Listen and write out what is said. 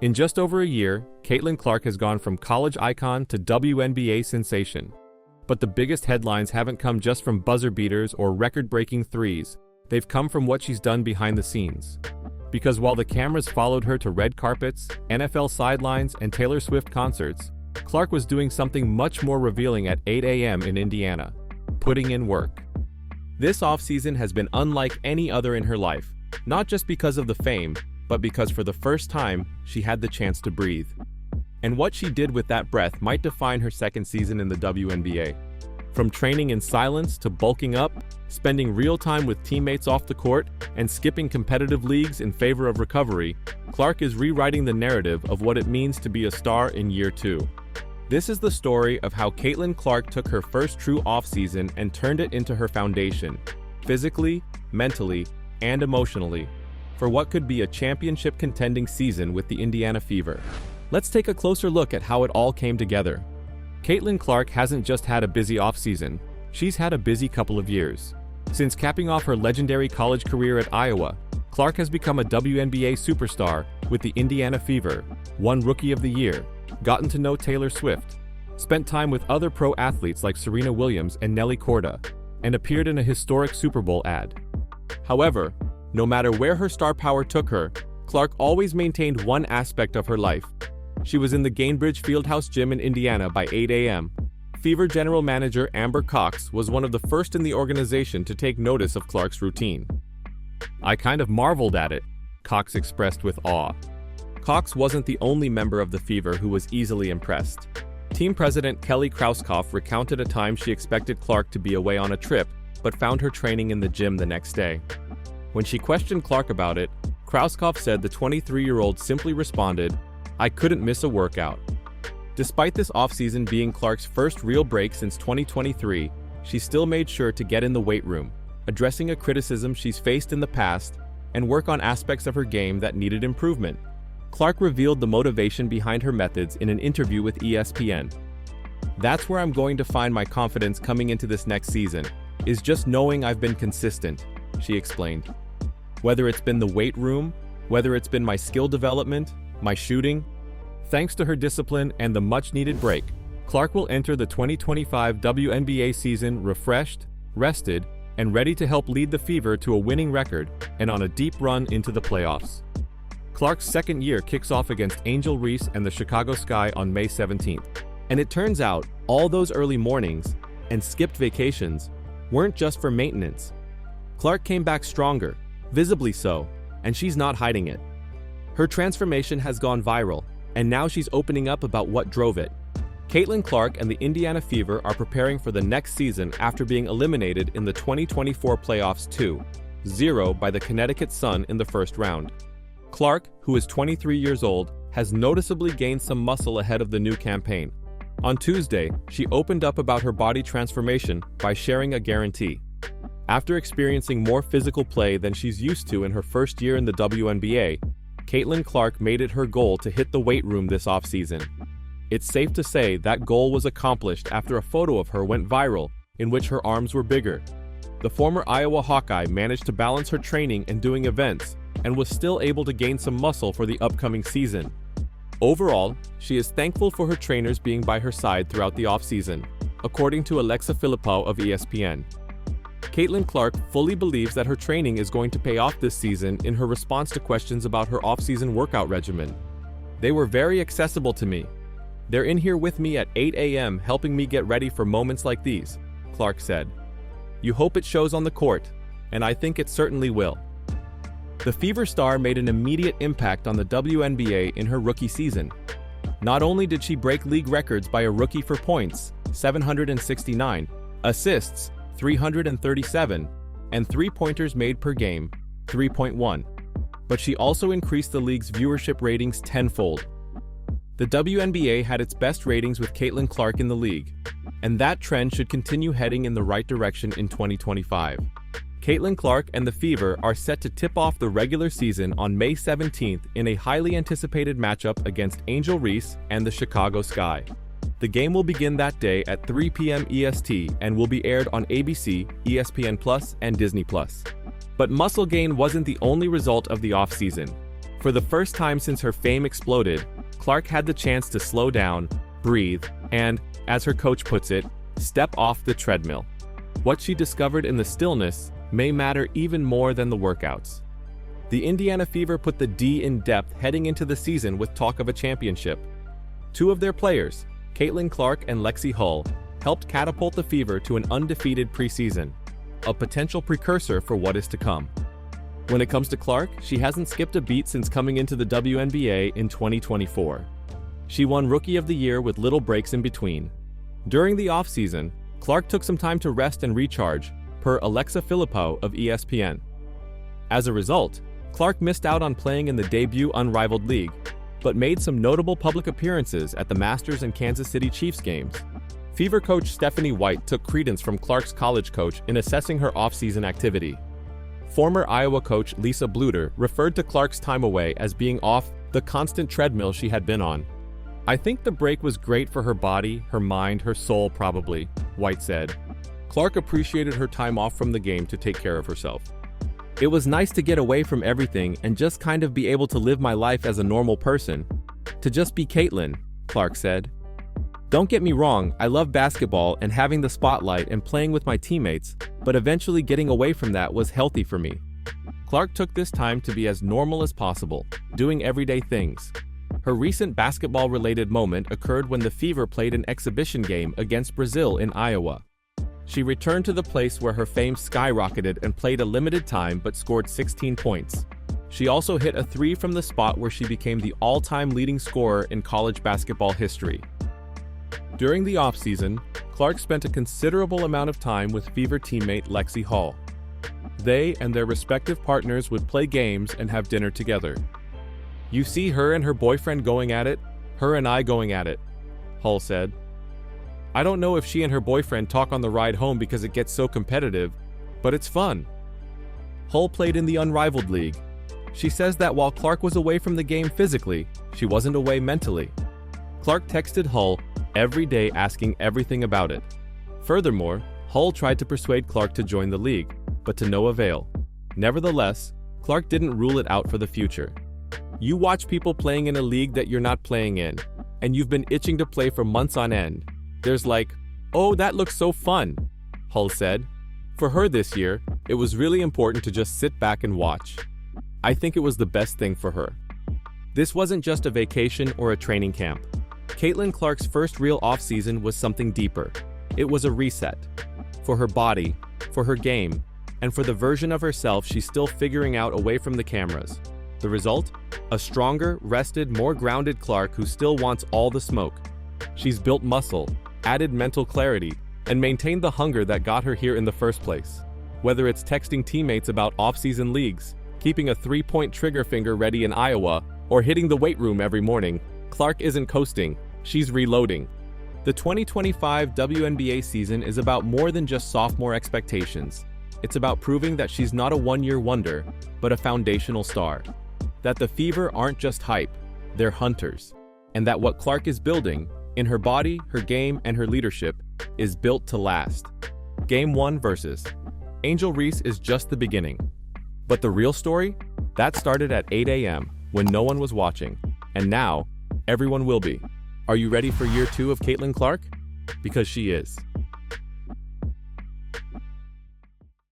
In just over a year, Caitlin Clark has gone from college icon to WNBA sensation. But the biggest headlines haven't come just from buzzer beaters or record-breaking threes. They've come from what she's done behind the scenes. Because while the cameras followed her to red carpets, NFL sidelines, and Taylor Swift concerts, Clark was doing something much more revealing at 8 a.m. in Indiana: putting in work. This offseason has been unlike any other in her life, not just because of the fame, but because for the first time, she had the chance to breathe. And what she did with that breath might define her second season in the WNBA. From training in silence to bulking up, spending real time with teammates off the court, and skipping competitive leagues in favor of recovery, Clark is rewriting the narrative of what it means to be a star in year 2. This is the story of how Caitlin Clark took her first true offseason and turned it into her foundation, physically, mentally, and emotionally, for what could be a championship contending season with the Indiana Fever. Let's take a closer look at how it all came together. Caitlin Clark hasn't just had a busy offseason, she's had a busy couple of years. Since capping off her legendary college career at Iowa, Clark has become a WNBA superstar with the Indiana Fever, won Rookie of the Year, gotten to know Taylor Swift, spent time with other pro athletes like Serena Williams and Nelly Korda, and appeared in a historic Super Bowl ad. However, no matter where her star power took her, Clark always maintained one aspect of her life. She was in the Gainbridge Fieldhouse gym in Indiana by 8 a.m. Fever general manager Amber Cox was one of the first in the organization to take notice of Clark's routine. "I kind of marveled at it," Cox expressed with awe. Cox wasn't the only member of the Fever who was easily impressed. Team president Kelly Krauskopf recounted a time she expected Clark to be away on a trip, but found her training in the gym the next day. When she questioned Clark about it, Krauskopf said the 23-year-old simply responded, "I couldn't miss a workout." Despite this offseason being Clark's first real break since 2023, she still made sure to get in the weight room, addressing a criticism she's faced in the past, and work on aspects of her game that needed improvement. Clark revealed the motivation behind her methods in an interview with ESPN. "That's where I'm going to find my confidence coming into this next season, is just knowing I've been consistent," she explained. "Whether it's been the weight room, whether it's been my skill development, my shooting." Thanks to her discipline and the much-needed break, Clark will enter the 2025 WNBA season refreshed, rested, and ready to help lead the Fever to a winning record and on a deep run into the playoffs. Clark's second year kicks off against Angel Reese and the Chicago Sky on May 17th. And it turns out, all those early mornings and skipped vacations weren't just for maintenance. Clark came back stronger, visibly so, and she's not hiding it. Her transformation has gone viral, and now she's opening up about what drove it. Caitlin Clark and the Indiana Fever are preparing for the next season after being eliminated in the 2024 playoffs 2-0 by the Connecticut Sun in the first round. Clark, who is 23 years old, has noticeably gained some muscle ahead of the new campaign. On Tuesday, she opened up about her body transformation by sharing a guarantee. After experiencing more physical play than she's used to in her first year in the WNBA, Caitlin Clark made it her goal to hit the weight room this offseason. It's safe to say that goal was accomplished after a photo of her went viral, in which her arms were bigger. The former Iowa Hawkeye managed to balance her training and doing events, and was still able to gain some muscle for the upcoming season. Overall, she is thankful for her trainers being by her side throughout the offseason, according to Alexa Philippou of ESPN. Caitlin Clark fully believes that her training is going to pay off this season in her response to questions about her off-season workout regimen. "They were very accessible to me. They're in here with me at 8 a.m. helping me get ready for moments like these," Clark said. "You hope it shows on the court, and I think it certainly will." The Fever star made an immediate impact on the WNBA in her rookie season. Not only did she break league records by a rookie for points, 769, assists, 337, and three-pointers made per game, 3.1, but she also increased the league's viewership ratings tenfold. The WNBA had its best ratings with Caitlin Clark in the league, and that trend should continue heading in the right direction in 2025. Caitlin Clark and the Fever are set to tip off the regular season on May 17th in a highly anticipated matchup against Angel Reese and the Chicago Sky. The game will begin that day at 3 p.m. EST and will be aired on ABC, ESPN+, and Disney+. But muscle gain wasn't the only result of the offseason. For the first time since her fame exploded, Clark had the chance to slow down, breathe, and, as her coach puts it, step off the treadmill. What she discovered in the stillness may matter even more than the workouts. The Indiana Fever put the D in depth heading into the season with talk of a championship. Two of their players, Caitlin Clark and Lexi Hull, helped catapult the Fever to an undefeated preseason, a potential precursor for what is to come. When it comes to Clark, she hasn't skipped a beat since coming into the WNBA in 2024. She won Rookie of the Year with little breaks in between. During the offseason, Clark took some time to rest and recharge, per Alexa Filippo of ESPN. As a result, Clark missed out on playing in the debut Unrivaled League, but made some notable public appearances at the Masters and Kansas City Chiefs games. Fever coach Stephanie White took credence from Clark's college coach in assessing her offseason activity. Former Iowa coach Lisa Bluter referred to Clark's time away as being off the constant treadmill she had been on. "I think the break was great for her body, her mind, her soul probably," White said. Clark appreciated her time off from the game to take care of herself. "It was nice to get away from everything and just kind of be able to live my life as a normal person. To just be Caitlin," Clark said. "Don't get me wrong, I love basketball and having the spotlight and playing with my teammates, but eventually getting away from that was healthy for me." Clark took this time to be as normal as possible, doing everyday things. Her recent basketball-related moment occurred when the Fever played an exhibition game against Brazil in Iowa. She returned to the place where her fame skyrocketed and played a limited time but scored 16 points. She also hit a three from the spot where she became the all-time leading scorer in college basketball history. During the offseason, Clark spent a considerable amount of time with Fever teammate Lexi Hull. They and their respective partners would play games and have dinner together. "You see her and her boyfriend going at it, her and I going at it," Hull said. "I don't know if she and her boyfriend talk on the ride home because it gets so competitive, but it's fun." Hull played in the Unrivaled League. She says that while Clark was away from the game physically, she wasn't away mentally. Clark texted Hull every day asking everything about it. Furthermore, Hull tried to persuade Clark to join the league, but to no avail. Nevertheless, Clark didn't rule it out for the future. "You watch people playing in a league that you're not playing in, and you've been itching to play for months on end. There's like, oh, that looks so fun," Hull said. For her this year, it was really important to just sit back and watch. "I think it was the best thing for her." This wasn't just a vacation or a training camp. Caitlin Clark's first real offseason was something deeper. It was a reset. For her body, for her game, and for the version of herself she's still figuring out away from the cameras. The result? A stronger, rested, more grounded Clark who still wants all the smoke. She's built muscle, added mental clarity, and maintained the hunger that got her here in the first place. Whether it's texting teammates about off-season leagues, keeping a three-point trigger finger ready in Iowa, or hitting the weight room every morning, Clark isn't coasting, she's reloading. The 2025 WNBA season is about more than just sophomore expectations. It's about proving that she's not a one-year wonder, but a foundational star. That the Fever aren't just hype, they're hunters. And that what Clark is building, in her body, her game, and her leadership, is built to last. Game 1 versus Angel Reese is just the beginning. But the real story? That started at 8 a.m. when no one was watching. And now, everyone will be. Are you ready for year 2 of Caitlin Clark? Because she is.